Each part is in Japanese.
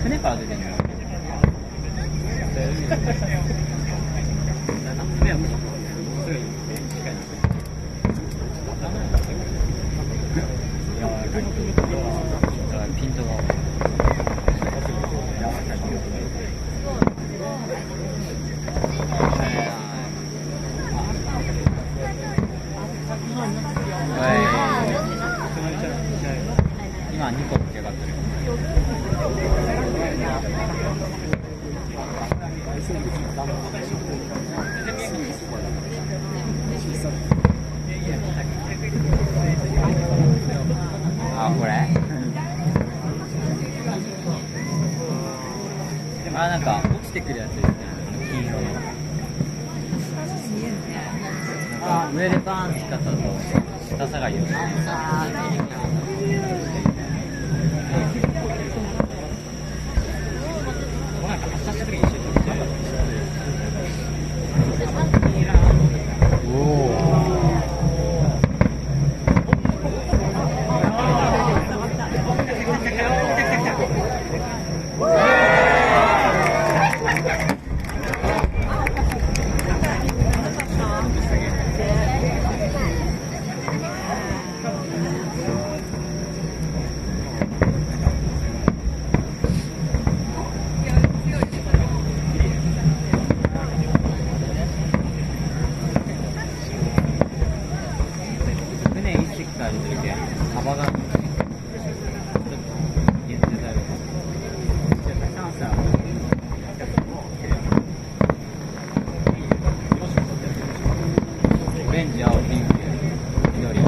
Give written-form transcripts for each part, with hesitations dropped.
船から出てんのよ。ピントが今2個って上がってる。あ、これあ、なんか落ちてくるやつですね。黄色のなんか上でバーンって光ったと下下がりをしてなんか発射した時に一緒に撮って幅が限定される。オレンジ、青、ピンク、緑。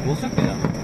5色だ。